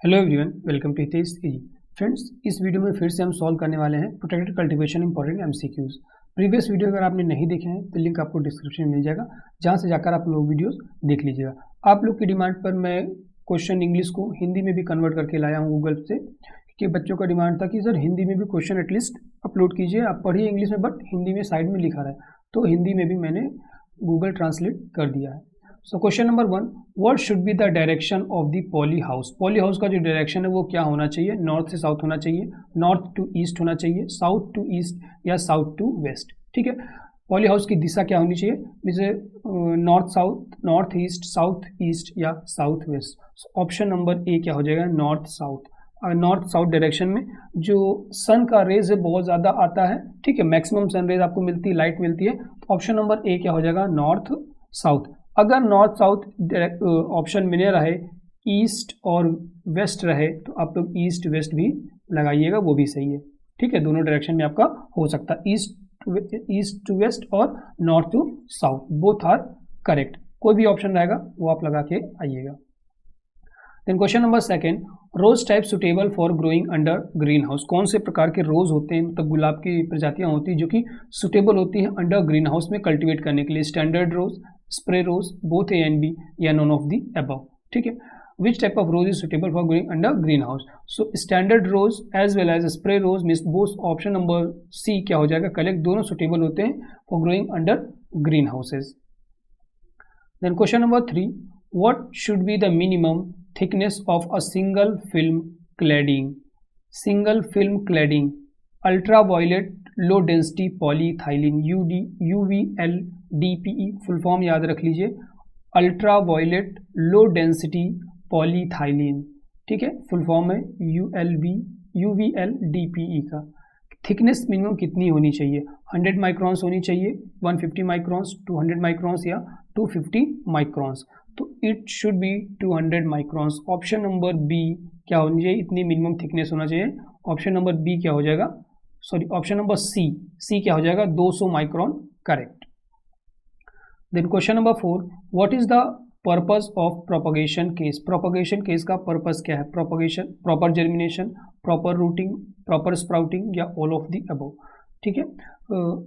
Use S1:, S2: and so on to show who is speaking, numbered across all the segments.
S1: Hello everyone, welcome to Hitesh easy. Friends, इस video में फिर से हम सॉल्व करने वाले हैं protected cultivation important MCQs. Previous video अगर आपने नहीं देखे हैं तो लिंक आपको डिस्क्रिप्शन में मिल जाएगा, जहां से जाकर आप लोग वीडियोस देख लीजिएगा। आप लोग की डिमांड पर मैं क्वेश्चन इंग्लिश को हिंदी में भी कन्वर्ट करके लाया हूँ गूगल से, क्योंकि बच्चों का डिमांड था कि सर हिंदी में भी क्वेश्चन एटलीस्ट अपलोड कीजिए। आप पढ़िए इंग्लिश में, बट हिंदी में साइड में लिखा रहा है, तो हिंदी में भी मैंने गूगल ट्रांसलेट कर दिया है। So question number 1, what should be the direction of the poly house. Poly house का जो डायरेक्शन है वो क्या होना चाहिए? नॉर्थ से साउथ होना चाहिए, नॉर्थ टू ईस्ट होना चाहिए, साउथ टू ईस्ट या साउथ टू वेस्ट। ठीक है, पॉली हाउस की दिशा क्या होनी चाहिए? जैसे north south, north east, south east या south west. Option number A क्या हो जाएगा? North south. North south direction में जो सन का रेज है बहुत ज़्यादा आता है, ठीक है, मैक्सिमम सन रेज आपको मिलती है, लाइट मिलती है, तो ऑप्शन नंबर ए क्या हो जाएगा? North south. अगर नॉर्थ साउथ ऑप्शन में नहीं रहे, ईस्ट और वेस्ट रहे, तो आप लोग ईस्ट वेस्ट भी लगाइएगा, वो भी सही है। ठीक है, दोनों डायरेक्शन में आपका हो सकता है, ईस्ट टू वेस्ट और north to south, both are correct. कोई भी ऑप्शन रहेगा वो आप लगा के आइएगा। Then question number 2, rose type suitable for growing under greenhouse. कौन से प्रकार के रोज होते हैं, मतलब गुलाब की प्रजातियां होती हैं जो कि सुटेबल होती हैं अंडर ग्रीन हाउस में कल्टीवेट करने के लिए? Standard rose, spray rose, both A and B, या नॉन ऑफ दी अबव। ठीक है, which type of rose is suitable for growing under greenhouse? So standard rose as well as spray rose means both. Option number C क्या हो जाएगा? Correct, दोनों suitable होते हैं for growing under greenhouses. Then question number 3, what should be the minimum thickness of a single film cladding? Single film cladding, ultraviolet low density polyethylene, UVLDPE full form याद रख लीजिए, ultraviolet low density polyethylene. ठीक है, full form है UVLDPE का। Thickness minimum कितनी होनी चाहिए? 100 माइक्रॉन्स होनी चाहिए, 150 माइक्रॉन्स, 200 माइक्रॉन्स या 250 माइक्रॉन्स? तो it should be 200 microns. Option number B क्या होनी चाहिए? इतनी मिनिमम थिकनेस होना चाहिए। ऑप्शन नंबर बी क्या हो जाएगा? सॉरी, ऑप्शन नंबर सी क्या हो जाएगा? 200 micron, correct. Then question number 4, what is the purpose of propagation case? Propagation case का पर्पस क्या है? Propagation, proper germination, proper rooting, proper sprouting या ऑल ऑफ द अबव। ठीक है,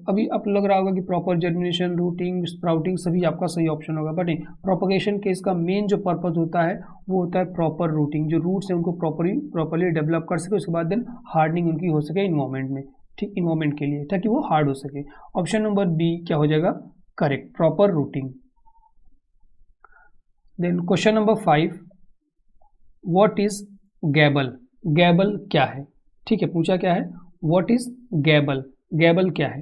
S1: अभी आप लग रहा होगा कि प्रॉपर जर्मिनेशन, रूटिंग, स्प्राउटिंग सभी आपका सही ऑप्शन होगा, बट नहीं, प्रोपगेशन केस का मेन जो पर्पस होता है वो होता है प्रॉपर रूटिंग। जो रूट्स हैं उनको प्रॉपरली डेवलप कर सके, उसके बाद देन हार्डनिंग उनकी हो सके इन्वायरमेंट में, ठीक, इन्वायरमेंट के लिए, ताकि वो हार्ड हो सके। ऑप्शन नंबर बी क्या हो जाएगा? Correct, proper routing. Then question number 5, what is gable? Gable क्या है? ठीक है, पूछा क्या है? What is gable? गैबल क्या है?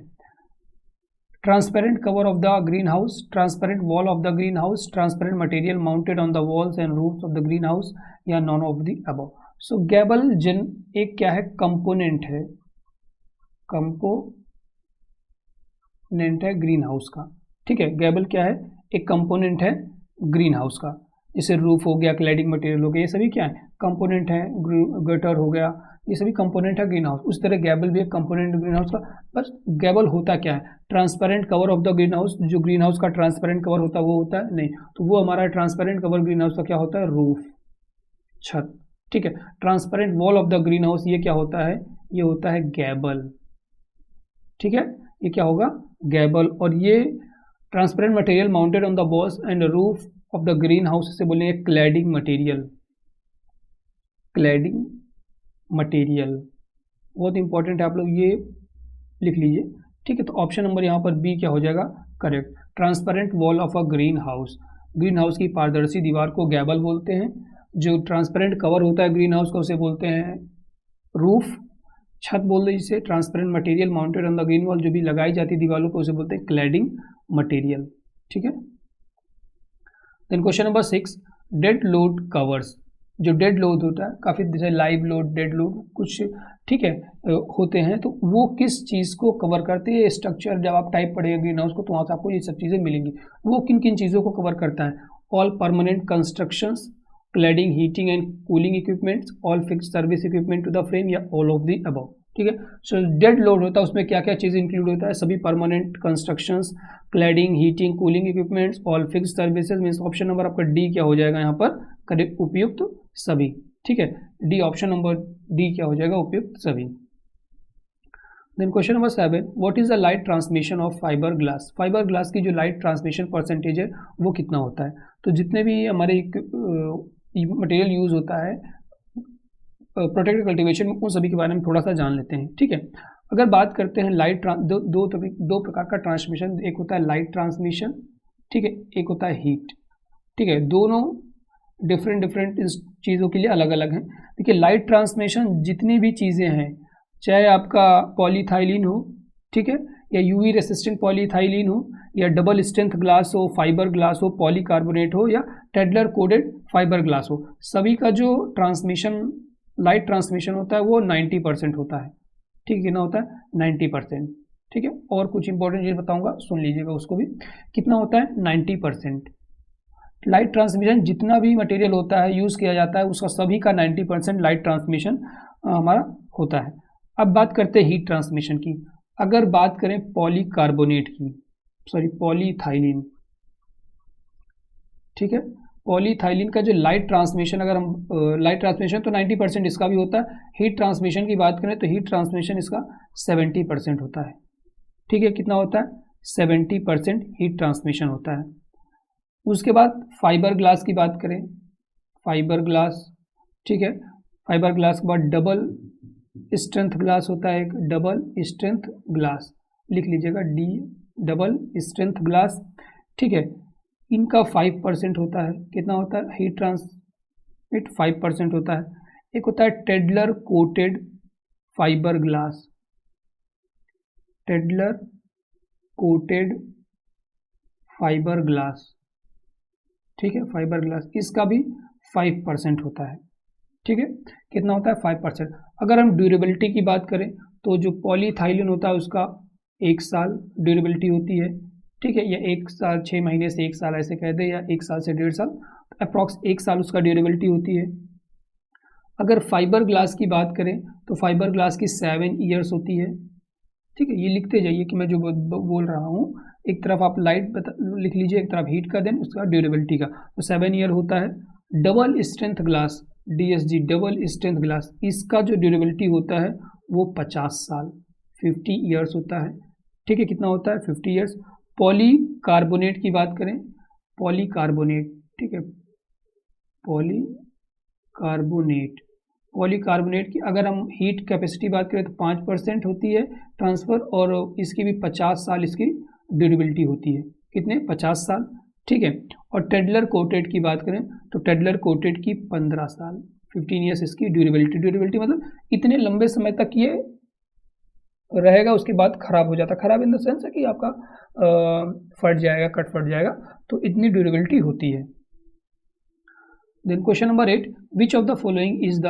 S1: Transparent cover of the green house, transparent wall of the green house, transparent material mounted on the walls and roofs of the green house, या नॉन ऑफ द अबव। सो गैबल एक क्या है? Component है, component है green house का। ठीक है, गैबल क्या है? एक कंपोनेंट है ग्रीन हाउस का। जैसे रूफ हो गया, क्लैडिंग मटेरियल हो गया, ये सभी क्या है? कंपोनेंट है। गटर हो गया, ये सभी कंपोनेंट है ग्रीन हाउस। उस तरह गैबल भी एक कंपोनेंट ग्रीन हाउस का। बस गैबल होता क्या है? Transparent cover of the green house. जो ग्रीन हाउस का ट्रांसपेरेंट कवर होता है वो होता है नहीं, तो वो हमारा ट्रांसपेरेंट कवर ग्रीन हाउस का क्या होता है? रूफ, छत। ठीक है, transparent wall of the green house, ये क्या होता है? ये होता है गैबल। ठीक है, ये क्या होगा? गैबल। और ये transparent material mounted on the walls and roof of the green house से बोलेंगे क्लैडिंग मटेरियल। क्लैडिंग मटेरियल बहुत इंपॉर्टेंट है, आप लोग ये लिख लीजिए। ठीक है, तो ऑप्शन नंबर यहाँ पर बी क्या हो जाएगा? Correct, transparent wall of a green house. Green house की पारदर्शी दीवार को गैबल बोलते हैं। जो ट्रांसपेरेंट कवर होता है ग्रीन हाउस का उसे बोलते हैं रूफ, छत बोल दे जिसे। Transparent material mounted on the green wall, जो भी लगाई जाती है दीवारों पर, उसे बोलते हैं क्लैडिंग मटेरियल। ठीक है, then question number 6, dead load covers. जो डेड लोड होता है, काफ़ी जैसे लाइव लोड, डेड लोड कुछ, ठीक है, होते हैं, तो वो किस चीज़ को कवर करते हैं? स्ट्रक्चर जब आप टाइप पढ़ेंगे ग्रीन हाउस को तो वहाँ से आपको ये सब चीज़ें मिलेंगी। वो किन किन चीज़ों को कवर करता है? All permanent constructions, cladding, heating and cooling equipments, all fixed service equipment to the frame, या ऑल ऑफ द अबव। ठीक है, सो डेड लोड होता है, उसमें क्या क्या चीज़ इंक्लूड होता है? सभी permanent constructions, cladding, heating, cooling equipments, all fixed services. Means option number आपका डी क्या हो जाएगा यहाँ पर? करेक्ट, उपयुक्त सभी। ठीक है, डी ऑप्शन नंबर डी क्या हो जाएगा, उपयुक्त सभी। Then question number 7, what is the light transmission of fibre glass. Fibre glass की जो लाइट ट्रांसमिशन परसेंटेज है वो कितना होता है। तो जितने भी हमारे मटेरियल यूज होता है प्रोटेक्टेड कल्टीवेशन में, उन सभी के बारे में थोड़ा सा जान लेते हैं। ठीक है, अगर बात करते हैं लाइट दो प्रकार का ट्रांसमिशन, एक होता है लाइट ट्रांसमिशन, ठीक है, एक होता है हीट। ठीक है, दोनों डिफरेंट चीज़ों के लिए अलग अलग हैं। देखिए, लाइट ट्रांसमिशन जितनी भी चीज़ें हैं, चाहे आपका पॉलीथाइलिन हो, ठीक है, या यूवी रेसिस्टेंट पॉलीथाइलिन हो, या डबल स्ट्रेंथ ग्लास हो, फाइबर ग्लास हो, पॉलीकार्बोनेट हो, या टेडलर कोडेड फाइबर ग्लास हो, सभी का जो ट्रांसमिशन लाइट ट्रांसमिशन होता है वो 90% होता है। ठीक है, कितना होता है, 90%। ठीक है, और कुछ इंपॉर्टेंट चीज़ बताऊंगा, सुन लीजिएगा उसको भी। कितना होता है, 90%। लाइट ट्रांसमिशन जितना भी मटेरियल होता है, यूज़ किया जाता है, उसका सभी का 90% लाइट ट्रांसमिशन हमारा होता है। अब बात करते हैं हीट ट्रांसमिशन की। अगर बात करें पॉलीकार्बोनेट की, सॉरी पॉलीथाइलिन, ठीक है, पॉलीथाइलिन का जो लाइट ट्रांसमिशन, अगर हम लाइट ट्रांसमिशन तो 90% इसका भी होता है। हीट ट्रांसमिशन की बात करें तो हीट ट्रांसमिशन इसका 70% होता है। ठीक है, कितना होता है, 70% हीट ट्रांसमिशन होता है। उसके बाद फाइबर ग्लास की बात करें, फाइबर ग्लास, ठीक है, फाइबर ग्लास के बाद डबल स्ट्रेंथ ग्लास होता है, एक डबल स्ट्रेंथ ग्लास, लिख लीजिएगा डी, डबल स्ट्रेंथ ग्लास। ठीक है, इनका 5% होता है। कितना होता है, हीट ट्रांसमिट 5% होता है। एक होता है Tedlar coated fibre glass, Tedlar coated fibre glass, ठीक है, फाइबर ग्लास, इसका भी 5% होता है। ठीक है, कितना होता है, 5%। अगर हम ड्यूरेबिलिटी की बात करें तो जो पॉलीथाइलिन होता है उसका 1 साल ड्यूरेबिलिटी होती है। ठीक है, या 1 साल 6 महीने से 1 साल ऐसे कह दे, या 1 साल से 1.5 साल, अप्रॉक्स 1 साल उसका ड्यूरेबिलिटी होती है। अगर फाइबर ग्लास की बात करें तो फाइबर ग्लास की 7 ईयर्स होती है। ठीक है, ये लिखते जाइए कि मैं जो बोल रहा हूँ, एक तरफ आप लाइट लिख लीजिए, एक तरफ हीट का, देन उसका ड्यूरेबिलिटी का, तो 7 ईयर होता है। Double strength glass, DSG double strength glass, इसका जो ड्यूरेबिलिटी होता है वो 50 साल, 50 ईयर्स होता है। ठीक है, कितना होता है, 50 ईयर्स। पॉलीकार्बोनेट की बात करें, पॉलीकार्बोनेट, ठीक है, पॉलीकार्बोनेट, पॉलीकार्बोनेट की अगर हम हीट कैपेसिटी बात करें तो 5% होती है ट्रांसफ़र, और इसकी भी 50 साल इसकी ड्यूरेबिलिटी होती है। कितने, 50 साल। ठीक है, और टेडलर कोटेड की बात करें तो टेडलर कोटेड की 15 साल, 15 ईयर्स इसकी ड्यूरेबिलिटी। ड्यूरेबिलिटी मतलब इतने लंबे समय तक ये रहेगा, उसके बाद खराब हो जाता है। खराब इन द सेंस है कि आपका फट जाएगा, कट फट जाएगा, तो इतनी ड्यूरेबिलिटी होती है। Then question number 8, which of the following is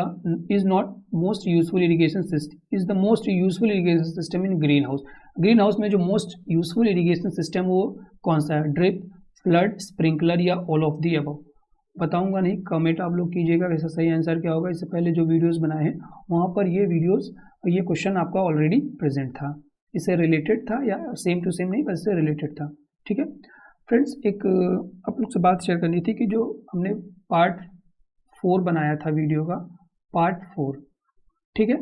S1: not most useful irrigation system, is the most useful irrigation system in greenhouse। Green house में जो मोस्ट यूजफुल इरिगेशन सिस्टम वो कौन सा है, ड्रिप, फ्लड, स्प्रिंकलर, या all of the above. बताऊंगा नहीं, comment आप लोग कीजिएगा इसका सही आंसर क्या होगा। इससे पहले जो वीडियोस बनाए हैं वहाँ पर ये वीडियोस, ये क्वेश्चन आपका ऑलरेडी प्रेजेंट था, इससे रिलेटेड था, या सेम टू सेम नहीं, बस इससे रिलेटेड था। ठीक है फ्रेंड्स, एक आप लोग से बात शेयर करनी थी कि जो हमने पार्ट 4 बनाया था वीडियो का, पार्ट 4, ठीक है,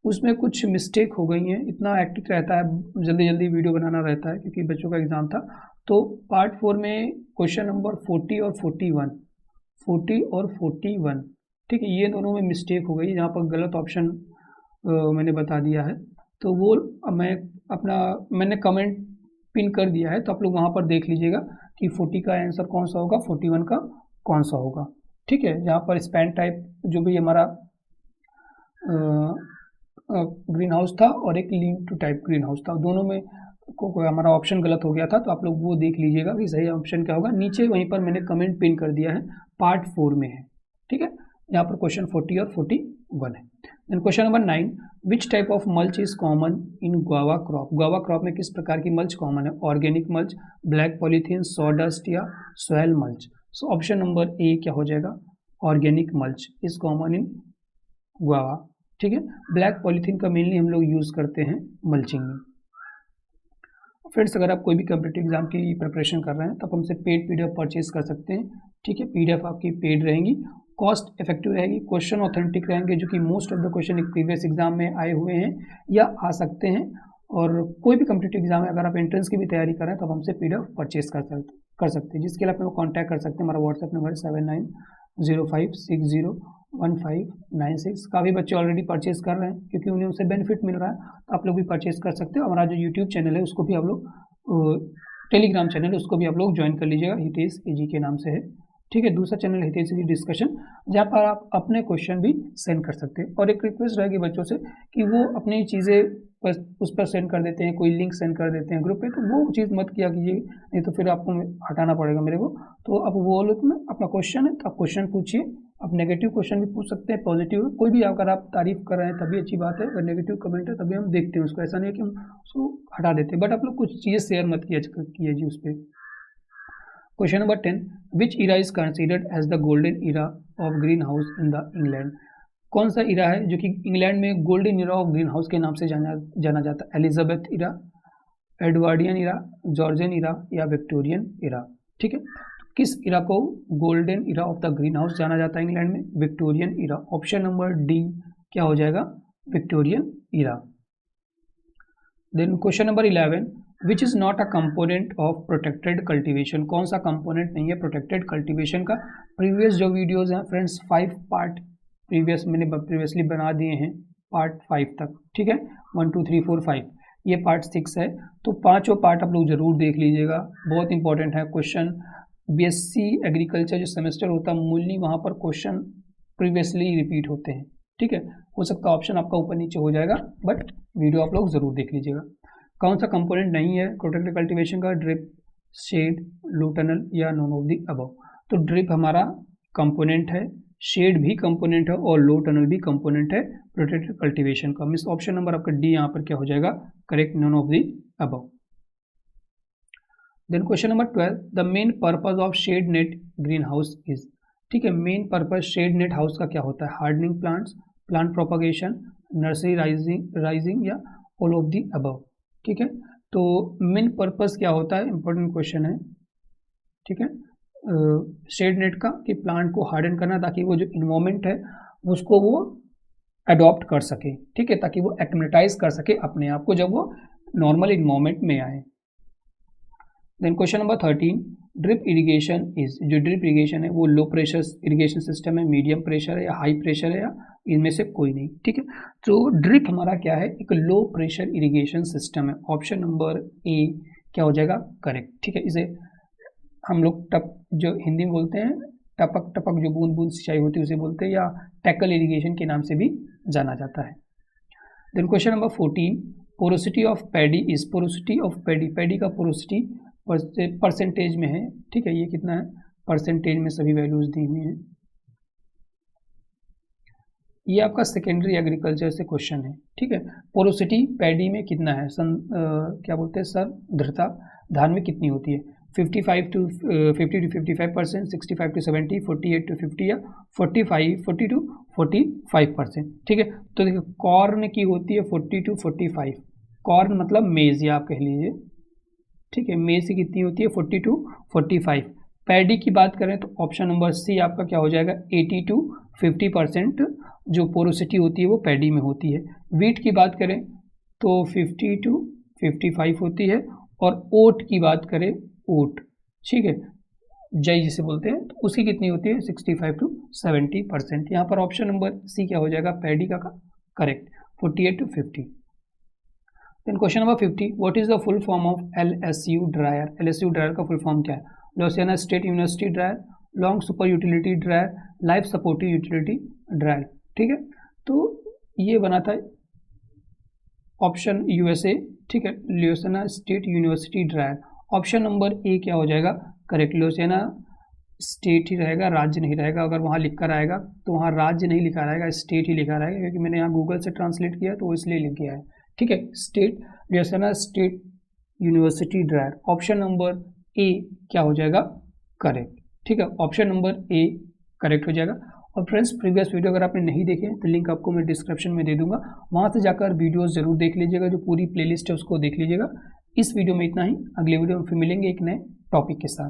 S1: उसमें कुछ मिस्टेक हो गई हैं। इतना हेक्टिक रहता है, जल्दी जल्दी वीडियो बनाना रहता है क्योंकि बच्चों का एग्ज़ाम था। तो पार्ट 4 में क्वेश्चन नंबर 40 और 41, 40 और 41, ठीक है, ये दोनों में मिस्टेक हो गई, जहाँ पर गलत ऑप्शन मैंने बता दिया है। तो वो मैंने कमेंट पिन कर दिया है, तो आप लोग वहाँ पर देख लीजिएगा कि 40 का आंसर कौन सा होगा, 41 का कौन सा होगा। ठीक है, जहाँ पर स्पैन टाइप जो भी हमारा ग्रीन हाउस था और एक lean to type greenhouse था, दोनों में कोई हमारा ऑप्शन गलत हो गया था। तो आप लोग वो देख लीजिएगा कि सही ऑप्शन क्या होगा। नीचे वहीं पर मैंने कमेंट पिन कर दिया है, पार्ट 4 में है। ठीक है, यहाँ पर क्वेश्चन 40 और 41 है। Then question number 9, which type of mulch is common in guava crop. Guava crop में किस प्रकार की मल्च कॉमन है, organic mulch, black polythene, sawdust, या soil mulch. So option number A क्या हो जाएगा, organic mulch is common in guava. ठीक है, ब्लैक पॉलीथीन का मेनली हम लोग यूज़ करते हैं मल्चिंग में। फ्रेंड्स, अगर आप कोई भी कॉम्पिटिटिव एग्जाम की प्रिपरेशन कर रहे हैं तो आप हमसे पेड PDF परचेज कर सकते हैं। ठीक है, PDF आपकी पेड रहेंगी, कॉस्ट इफेक्टिव रहेगी, क्वेश्चन ऑथेंटिक रहेंगे जो कि मोस्ट ऑफ द क्वेश्चन एक प्रीवियस एग्जाम में आए हुए हैं या आ सकते हैं। और कोई भी कम्पिटिटिव एग्जाम में अगर आप एंट्रेंस की भी तैयारी कर रहे हैं तो आप हमसे PDF परचेज कर सकते हैं, जिसके लिए आप कॉन्टैक्ट कर सकते हैं। हमारा व्हाट्सएप नंबर 7905601596। काफ़ी बच्चे ऑलरेडी परचेज कर रहे हैं क्योंकि उन्हें उससे बेनिफिट मिल रहा है, तो आप लोग भी परचेज कर सकते हो। हमारा जो यूट्यूब चैनल है उसको भी आप लोग, टेलीग्राम चैनल उसको भी आप लोग ज्वाइन कर लीजिएगा, हितेश AG के नाम से है, ठीक है। दूसरा चैनल हितेश AG डिस्कशन, जहाँ पर आप अपने क्वेश्चन भी सेंड कर सकते हैं। और एक रिक्वेस्ट रहेगी बच्चों से कि वो अपनी चीज़ें उस पर सेंड कर देते हैं, कोई लिंक सेंड कर देते हैं ग्रुप पे, तो वो चीज़ मत किया कीजिए, नहीं तो फिर आपको हटाना पड़ेगा मेरे को। तो अब वो लोग में अपना क्वेश्चन है तो आप क्वेश्चन पूछिए। आप नेगेटिव क्वेश्चन भी पूछ सकते हैं, पॉजिटिव कोई भी अगर आप तारीफ कर रहे हैं तभी अच्छी बात है, अगर नेगेटिव कमेंट है तभी हम देखते हैं उसको, ऐसा नहीं है कि हम उसको हटा देते हैं। बट आप लोग कुछ चीज़ें शेयर मत किए जी उस पर। Question number 10, which era is considered as the golden era of greenhouse in the England? कौन सा इरा है जो कि इंग्लैंड में golden era of greenhouse के नाम से जाना जाता है? Elizabeth era, Edwardian era, Georgian era या विक्टोरियन इरा, ठीक है। किस इरा को golden era of the greenhouse जाना जाता है इंग्लैंड में? Victorian era. Option number D क्या हो जाएगा? Victorian era. Then question number 11, which is not a component of protected cultivation? कौन सा कंपोनेंट नहीं है प्रोटेक्टेड कल्टीवेशन का? प्रीवियस जो वीडियोज़ हैं फ्रेंड्स, 5 पार्ट मैंने प्रीवियसली बना दिए हैं, पार्ट 5 तक, ठीक है। 1 2 3 4 5, ये पार्ट 6 है, तो पाँचों पार्ट आप लोग जरूर देख लीजिएगा, बहुत इंपॉर्टेंट है। क्वेश्चन BSc एग्रीकल्चर जो सेमेस्टर होता है मूलनी, वहाँ पर क्वेश्चन प्रीवियसली रिपीट होते हैं, ठीक है। हो सकता है ऑप्शन आपका ऊपर नीचे हो जाएगा, बट वीडियो आप लोग जरूर देख लीजिएगा। कौन सा कंपोनेंट नहीं है प्रोटेक्टेड कल्टीवेशन का? ड्रिप, शेड, लो टनल या नॉन ऑफ द अबव? तो ड्रिप हमारा कंपोनेंट है, शेड भी कंपोनेंट है और लो टनल भी कंपोनेंट है प्रोटेक्टेड कल्टीवेशन का। मिस ऑप्शन नंबर आपका डी यहाँ पर क्या हो जाएगा? Correct, none of the above. Then question number 12, the main purpose of shade net greenhouse is? ठीक है, main purpose shade net house का क्या होता है? Hardening plants, plant propagation, nursery rising या ऑल ऑफ द अबव, ठीक है। तो मेन पर्पस क्या होता है? इंपॉर्टेंट क्वेश्चन है, ठीक है। शेड नेट का कि प्लांट को हार्डन करना ताकि वो जो इन्वायरमेंट है उसको वो अडॉप्ट कर सके, ठीक है, ताकि वो एक्लिमेटाइज कर सके अपने आप को जब वो नॉर्मल इन्वायरमेंट में आए। Then question number 13, drip irrigation is? जो ड्रिप इरिगेशन है वो लो प्रेशर इरिगेशन सिस्टम है, मीडियम प्रेशर है या हाई प्रेशर है, या इनमें से कोई नहीं, ठीक है। तो ड्रिप हमारा क्या है? एक लो प्रेशर इरिगेशन सिस्टम है। ऑप्शन नंबर ए क्या हो जाएगा? करेक्ट, ठीक है। इसे हम लोग जो हिंदी में बोलते हैं टपक टपक, जो बूंद बूंद सिंचाई होती है उसे बोलते हैं, या टैकल इरिगेशन के नाम से भी जाना जाता है। Then question number 14, porosity of paddy is? Porosity of paddy का पोरोसिटी परसेंटेज में है, ठीक है। ये कितना है? परसेंटेज में सभी वैल्यूज दी हुई हैं। ये आपका सेकेंडरी एग्रीकल्चर से क्वेश्चन है, ठीक है। पोरोसिटी पैडी में कितना है? क्या बोलते हैं सर? दृढ़ता धान में कितनी होती है? 50 to 55%, 65 to 70, 48 to 50 या 40 to 45%, ठीक है। तो देखिए कॉर्न की होती है 40 to 45, कॉर्न मतलब मेज या आप कह लीजिए, ठीक है। मेज की कितनी होती है? 40 to 45। पैडी की बात करें तो ऑप्शन नंबर सी आपका क्या हो जाएगा? 80 to 50% जो पोरोसिटी होती है वो पैडी में होती है। वीट की बात करें तो 50 to 55 होती है, और ओट की बात करें, ओट, ठीक है, जई जिसे बोलते हैं, तो उसकी कितनी होती है? 65 to 70%। यहाँ पर ऑप्शन नंबर सी क्या हो जाएगा? पैडी का correct, 48 to 50। Then question number 50, what is the full form of LSU dryer? LSU dryer का फुल फॉर्म क्या है? Louisiana State University dryer, long super utility dryer, life supportive utility dryer, ठीक है। तो ये बना था ऑप्शन USA, ठीक है, Louisiana State University dryer. Option number A क्या हो जाएगा? करेक्ट, लुइसियाना स्टेट ही रहेगा, राज्य नहीं रहेगा। अगर वहाँ लिख कर आएगा तो वहाँ राज्य नहीं लिखा रहेगा, स्टेट ही लिखा रहेगा, क्योंकि मैंने यहाँ गूगल से ट्रांसलेट किया तो इसलिए लिख गया है, ठीक है। State, Louisiana State University dryer. Option number A क्या हो जाएगा? करेक्ट, ठीक है, ऑप्शन नंबर ए करेक्ट हो जाएगा। और फ्रेंड्स, प्रीवियस वीडियो अगर आपने नहीं देखे तो लिंक आपको मैं डिस्क्रिप्शन में दे दूंगा, वहाँ से जाकर वीडियोस जरूर देख लीजिएगा, जो पूरी प्लेलिस्ट है उसको देख लीजिएगा। इस वीडियो में इतना ही, अगले वीडियो में फिर मिलेंगे एक नए टॉपिक के साथ।